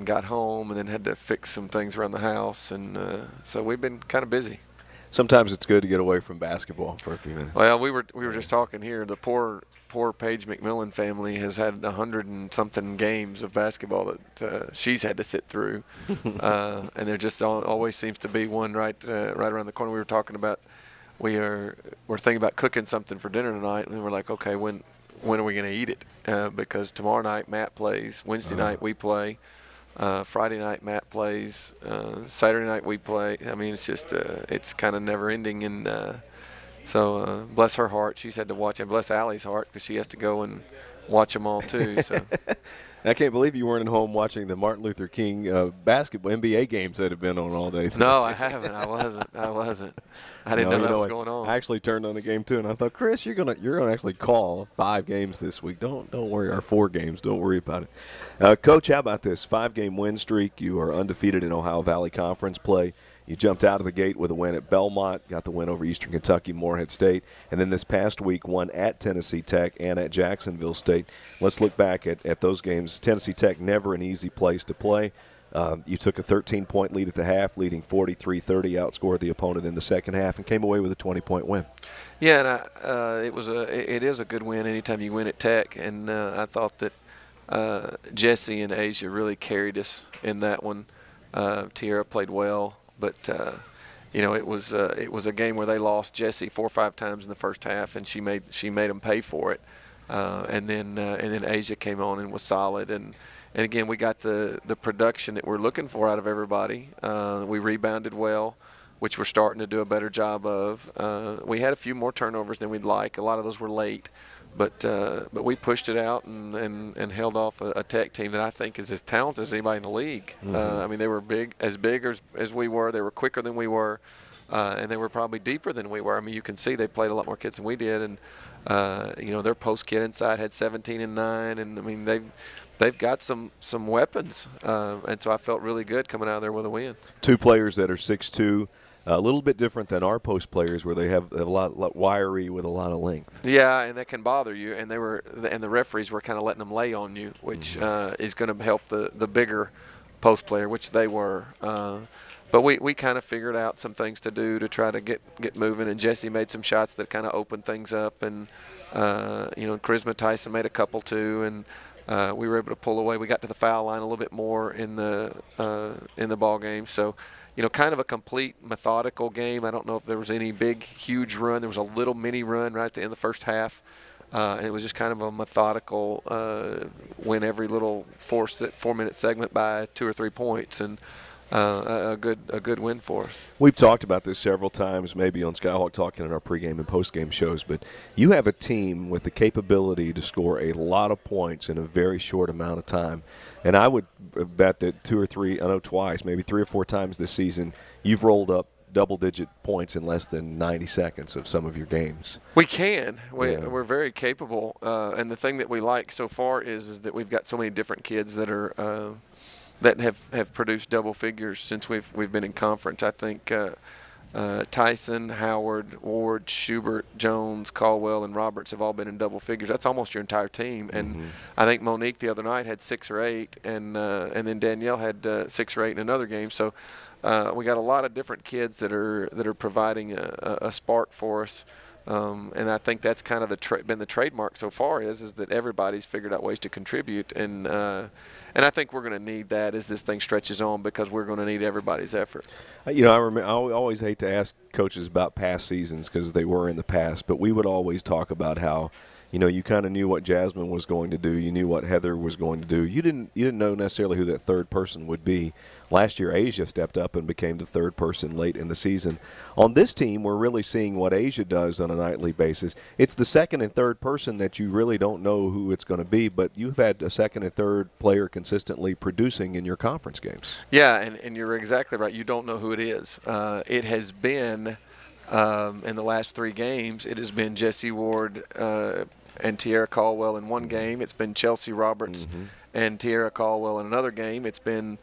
got home and then had to fix some things around the house, and so we've been kind of busy. Sometimes it's good to get away from basketball for a few minutes. Well, we were just talking here. The poor Paige McMillan family has had 100 and something games of basketball that she's had to sit through, and there just always seems to be one right around the corner. We were talking about we're thinking about cooking something for dinner tonight, and we're like, okay, when are we going to eat it? Because tomorrow night Matt plays, Wednesday night we play. Friday night Matt plays, Saturday night we play. I mean, it's just it's kind of never ending, and so bless her heart, she's had to watch, and bless Allie's heart because she has to go and watch them all too. So I can't believe you weren't at home watching the Martin Luther King basketball NBA games that have been on all day. No, I haven't. I wasn't. I didn't know that was going on. I actually turned on the game too, and I thought, Chris, you're gonna actually call 5 games this week. Don't worry, our 4 games. Don't worry about it. Coach, how about this 5-game win streak? You are undefeated in Ohio Valley Conference play. You jumped out of the gate with a win at Belmont, got the win over Eastern Kentucky, Morehead State, and then this past week won at Tennessee Tech and at Jacksonville State. Let's look back at those games. Tennessee Tech, never an easy place to play. You took a 13-point lead at the half, leading 43-30, outscored the opponent in the second half, and came away with a 20-point win. Yeah, and it is a good win anytime you win at Tech, and I thought that Jesse and Asia really carried us in that one. Tierra played well. But it was a game where they lost Jesse 4 or 5 times in the first half, and she made them pay for it. And then Asia came on and was solid. And again, we got the production that we're looking for out of everybody. We rebounded well, which we're starting to do a better job of. We had a few more turnovers than we'd like. A lot of those were late. But we pushed it out and held off a Tech team that I think is as talented as anybody in the league. Mm-hmm. I mean, they were big as we were. They were quicker than we were, and they were probably deeper than we were. I mean, you can see they played a lot more kids than we did, and their post kid inside had 17 and 9, and I mean they've got some weapons, and so I felt really good coming out of there with a win. 2 players that are 6'2". A little bit different than our post players, where they have a lot wiry with a lot of length. Yeah, and that can bother you. And the referees were kind of letting them lay on you, which is going to help the bigger post player, which they were. But we kind of figured out some things to do to try to get moving. And Jesse made some shots that kind of opened things up. And Charisma Tyson made a couple too. And we were able to pull away. We got to the foul line a little bit more in the ball game. So. Kind of a complete methodical game. I don't know if there was any big, huge run. There was a little mini run right at the end of the first half. And it was just kind of a methodical win every little 4-minute segment by 2 or 3 points, and a good win for us. We've talked about this several times, maybe on Skyhawk Talking in our pregame and postgame shows, but you have a team with the capability to score a lot of points in a very short amount of time. And I would bet that 2 or 3, I know twice, maybe 3 or 4 times this season, you've rolled up double-digit points in less than 90 seconds of some of your games. We can. We're very capable. And the thing that we like so far is that we've got so many different kids that are that have produced double figures since we've been in conference. I think Tyson, Howard, Ward, Schubert, Jones, Caldwell, and Roberts have all been in double figures. That's almost your entire team. And I think Monique the other night had 6 or 8, and then Danielle had 6 or 8 in another game. So we got a lot of different kids that are providing a spark for us. And I think that's kind of been the trademark so far is that everybody's figured out ways to contribute, and I think we're going to need that as this thing stretches on, because we're going to need everybody's effort. I always hate to ask coaches about past seasons because they were in the past, but we would always talk about how you kind of knew what Jasmine was going to do, you knew what Heather was going to do. You didn't know necessarily who that third person would be. Last year, Asia stepped up and became the third person late in the season. On this team, we're really seeing what Asia does on a nightly basis. It's the second and third person that you really don't know who it's going to be, but you've had a second and third player consistently producing in your conference games. Yeah, and you're exactly right. You don't know who it is. It has been, in the last 3 games, it has been Jesse Ward and Tierra Caldwell in one game. It's been Chelsea Roberts and Tierra Caldwell in another game. It's been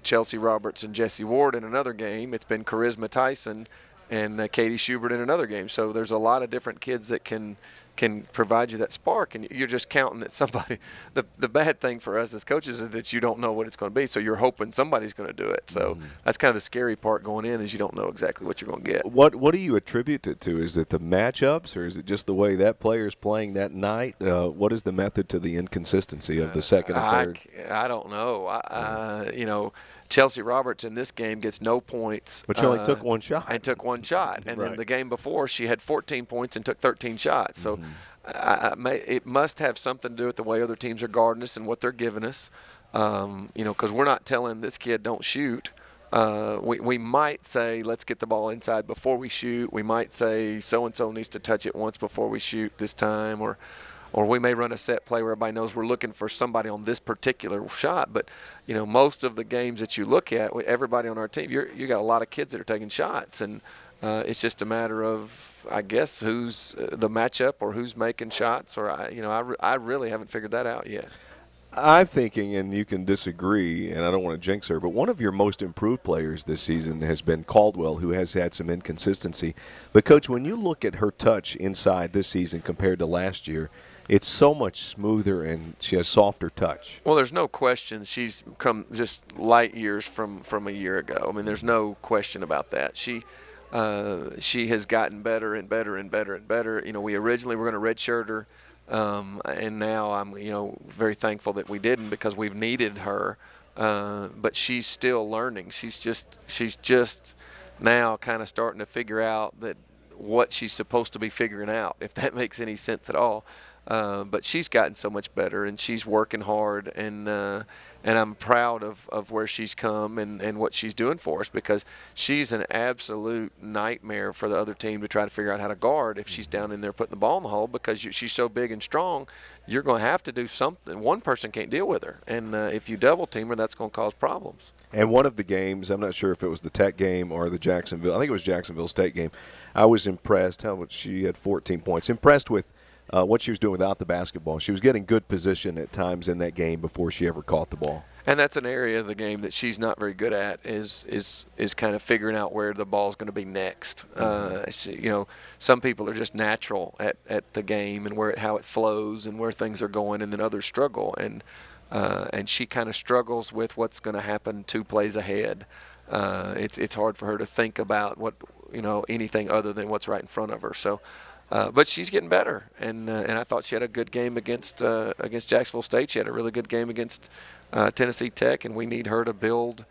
Chelsea Roberts and Jesse Ward in another game. It's been Charisma Tyson and Katie Schubert in another game. So there's a lot of different kids that can can provide you that spark, and you're just counting that somebody. The bad thing for us as coaches is that you don't know what it's going to be, so you're hoping somebody's going to do it. So that's kind of the scary part going in, is you don't know exactly what you're going to get. What do you attribute it to? Is it the matchups, or is it just the way that player's playing that night? What is the method to the inconsistency of the second and third? I don't know. You know, Chelsea Roberts in this game gets no points. But she only took one shot. And took one shot. And Right. then the game before, she had 14 points and took 13 shots. So it must have something to do with the way other teams are guarding us and what they're giving us. You know, because we're not telling this kid don't shoot. We might say, let's get the ball inside before we shoot. We might say so-and-so needs to touch it once before we shoot this time. Or we may run a set play where everybody knows we're looking for somebody on this particular shot. But, you know, most of the games that you look at, everybody on our team, you got a lot of kids that are taking shots. And it's just a matter of, I guess, who's the matchup or who's making shots. Or, I really haven't figured that out yet. I'm thinking, and you can disagree, and I don't want to jinx her, but one of your most improved players this season has been Caldwell, who has had some inconsistency. But, Coach, when you look at her touch inside this season compared to last year, it's so much smoother and she has softer touch. Well, there's no question she's come just light years from a year ago. I mean, there's no question about that. She has gotten better and better and better and better. You know, we originally were going to redshirt her, and now I'm, very thankful that we didn't, because we've needed her. But she's still learning. She's just now kind of starting to figure out that what she's supposed to be figuring out, if that makes any sense at all. But she's gotten so much better, and she's working hard, and I'm proud of where she's come and what she's doing for us, because she's an absolute nightmare for the other team to try to figure out how to guard if she's down in there putting the ball in the hole, because she's so big and strong. You're going to have to do something. One person can't deal with her, and if you double team her, that's going to cause problems. And one of the games, I'm not sure if it was the Tech game or the Jacksonville, I think it was Jacksonville State game, I was impressed how much she had 14 points. Impressed with what she was doing without the basketball. She was getting good position at times in that game before she ever caught the ball. And that's an area of the game that she's not very good at, is kind of figuring out where the ball's going to be next. Some people are just natural at the game and how it flows and where things are going, and then others struggle. And she kind of struggles with what's going to happen 2 plays ahead. It's hard for her to think about anything other than what's right in front of her. So. But she's getting better, and I thought she had a good game against Jacksonville State. She had a really good game against Tennessee Tech, and we need her to build.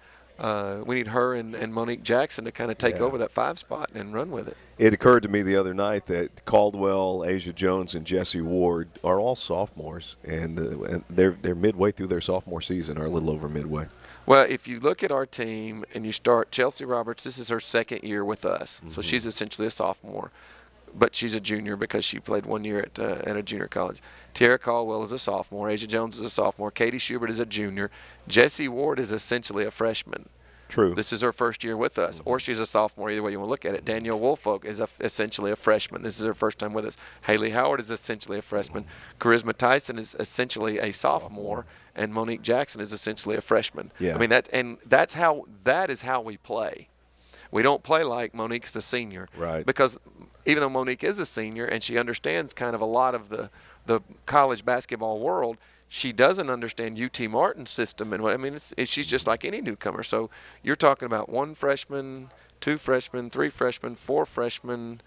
We need her and Monique Jackson to kind of take over that 5 spot and run with it. It occurred to me the other night that Caldwell, Asia Jones, and Jessie Ward are all sophomores, and they're midway through their sophomore season, or a little over midway. Well, if you look at our team and you start Chelsea Roberts, this is her 2nd year with us, so she's essentially a sophomore. But she's a junior because she played 1 year at a junior college. Tiara Caldwell is a sophomore. Asia Jones is a sophomore. Katie Schubert is a junior. Jessie Ward is essentially a freshman. True. This is her 1st year with us, or she's a sophomore, either way you want to look at it. Danielle Woolfolk is essentially a freshman. This is her first time with us. Haley Howard is essentially a freshman. Charisma Tyson is essentially a sophomore, and Monique Jackson is essentially a freshman. Yeah. I mean, that is how we play. We don't play like Monique's a senior. Right. Because even though Monique is a senior and she understands kind of a lot of the college basketball world, she doesn't understand UT Martin's system. And she's just like any newcomer. So you're talking about 1 freshman, 2 freshmen, 3 freshmen, 4 freshmen,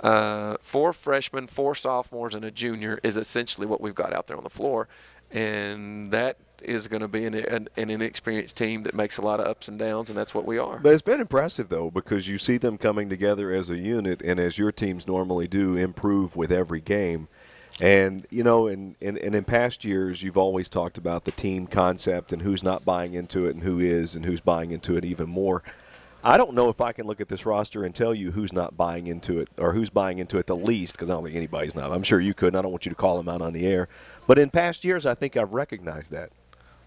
4 freshmen, 4 sophomores, and a junior is essentially what we've got out there on the floor. And that is going to be an inexperienced team that makes a lot of ups and downs, and that's what we are. But it's been impressive, though, because you see them coming together as a unit, and as your teams normally do, improve with every game. And, in past years, you've always talked about the team concept and who's not buying into it and who is and who's buying into it even more. I don't know if I can look at this roster and tell you who's not buying into it or who's buying into it the least, because I don't think anybody's not. I'm sure you could, and I don't want you to call them out on the air. But in past years, I think I've recognized that.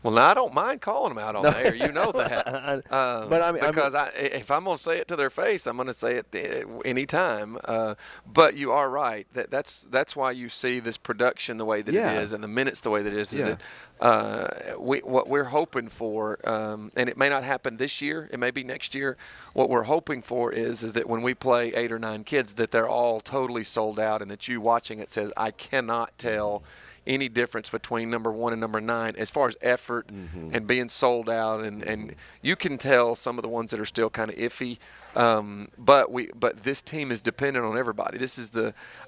Well, now I don't mind calling them out on there. You know that. But I mean, because if I'm going to say it to their face, I'm going to say it anytime. But you are right. That's why you see this production the way that it is and the minutes the way that it is. Is that what we're hoping for, and it may not happen this year. It may be next year. What we're hoping for is that when we play 8 or 9 kids, that they're all totally sold out, and that you watching it says, I cannot tell any difference between number 1 and number 9 as far as effort and being sold out, and you can tell some of the ones that are still kind of iffy, but this team is dependent on everybody.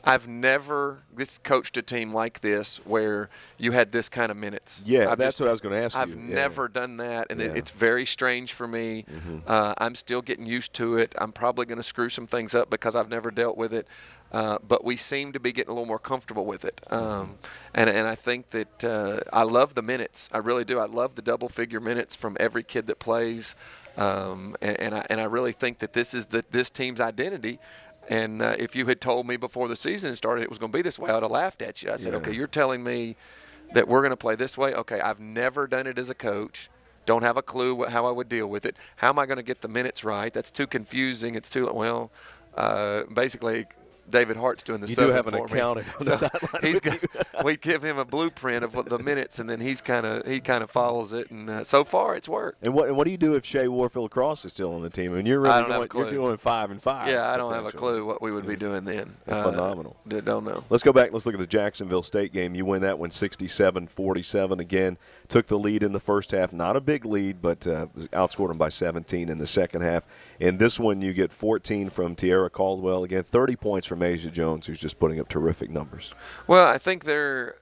I've never coached a team like this where you had this kind of minutes. That's what I was going to ask you. I've never done that, and it's very strange for me. I'm still getting used to it. I'm probably going to screw some things up because I've never dealt with it. But we seem to be getting a little more comfortable with it, and I think that I love the minutes. I really do. I love the double-figure minutes from every kid that plays, and I really think that this is this team's identity. And if you had told me before the season started it was going to be this way, I would have laughed at you. I said, okay, you're telling me that we're going to play this way? Okay, I've never done it as a coach. Don't have a clue how I would deal with it. How am I going to get the minutes right? That's too confusing. It's too basically. David Hart's doing the seven for me. You do have an accountant on the sideline. We give him a blueprint of what the minutes, and then he kind of follows it. And so far, it's worked. And what do you do if Shea Warfield-Cross is still on the team? And you're really you're doing 5 and 5. Yeah, I don't have a clue what we would be doing then. Phenomenal. Don't know. Let's go back. Let's look at the Jacksonville State game. You win that one 67-47. Again, took the lead in the first half. Not a big lead, but outscored them by 17 in the second half. In this one, you get 14 from Tiara Caldwell. Again, 30 points from Asia Jones, who's just putting up terrific numbers. Well, I think their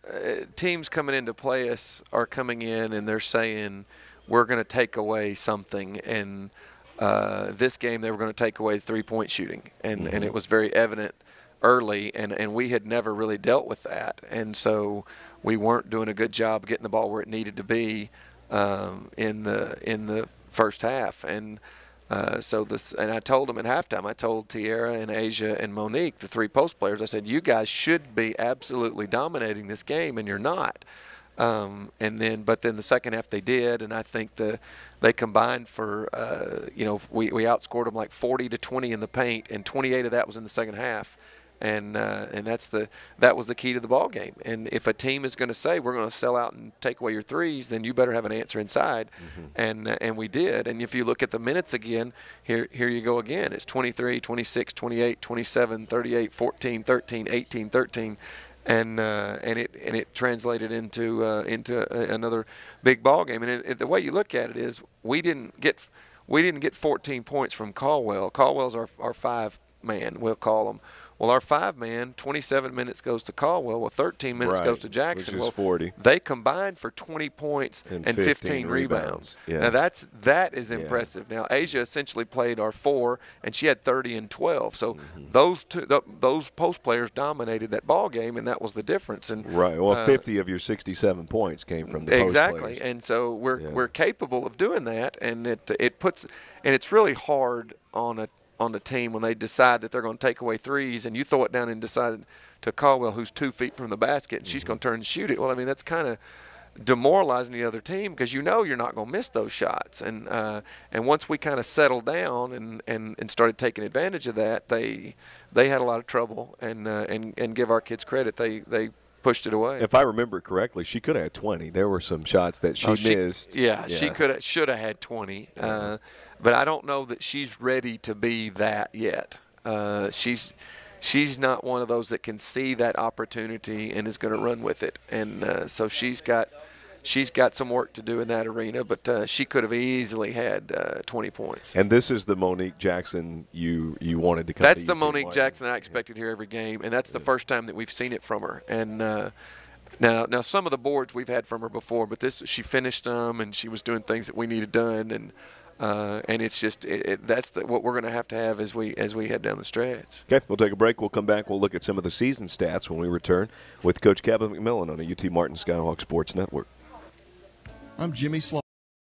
teams coming in to play us are coming in and they're saying we're going to take away something. And this game they were going to take away three-point shooting. And it was very evident early, and we had never really dealt with that. And so we weren't doing a good job getting the ball where it needed to be in the first half. And and I told them at halftime, I told Tiara and Asia and Monique, the 3 post players, I said, you guys should be absolutely dominating this game, and you're not. But then the second half they did, and I think they combined for, we outscored them like 40-20 in the paint, and 28 of that was in the second half. And that was the key to the ball game. And if a team is going to say we're going to sell out and take away your threes, then you better have an answer inside. And we did. And if you look at the minutes again, here you go again. It's 23, 26, 28, 27, 38, 14, 13, 18, 13. And it translated into another big ball game. And the way you look at it is we didn't get 14 points from Caldwell. Caldwell's our 5-man, we'll call him. Well, our 5-man, 27 minutes goes to Caldwell. Well, 13 minutes goes to Jackson. Which is 40. They combined for 20 points and 15 rebounds. Yeah. Now, that is impressive. Now, Asia essentially played our 4, and she had 30 and 12. So those post players dominated that ball game, and that was the difference. And Well, 50 of your 67 points came from the post players. And so we're capable of doing that, and it's really hard on the team when they decide that they're going to take away threes, and you throw it down and decide to Caldwell, who's 2 feet from the basket, and she's going to turn and shoot it. Well, I mean, that's kind of demoralizing the other team because you're not going to miss those shots. And once we kind of settled down and started taking advantage of that, they had a lot of trouble. And give our kids credit, they pushed it away. If I remember correctly, she could have had 20. There were some shots that she missed. She should have had 20. But I don't know that she's ready to be that yet. She's not one of those that can see that opportunity and is going to run with it. And so she's got some work to do in that arena. But she could have easily had 20 points. And this is the Monique Jackson you wanted to come. That's the Monique Jackson that I expected here every game, and that's the first time that we've seen it from her. And now some of the boards we've had from her before, but she finished them and she was doing things that we needed done. And it's just that's what we're going to have as we head down the stretch. Okay, we'll take a break. We'll come back. We'll look at some of the season stats when we return with Coach Kevin McMillan on the UT Martin Skyhawk Sports Network. I'm Jimmy Slaughter.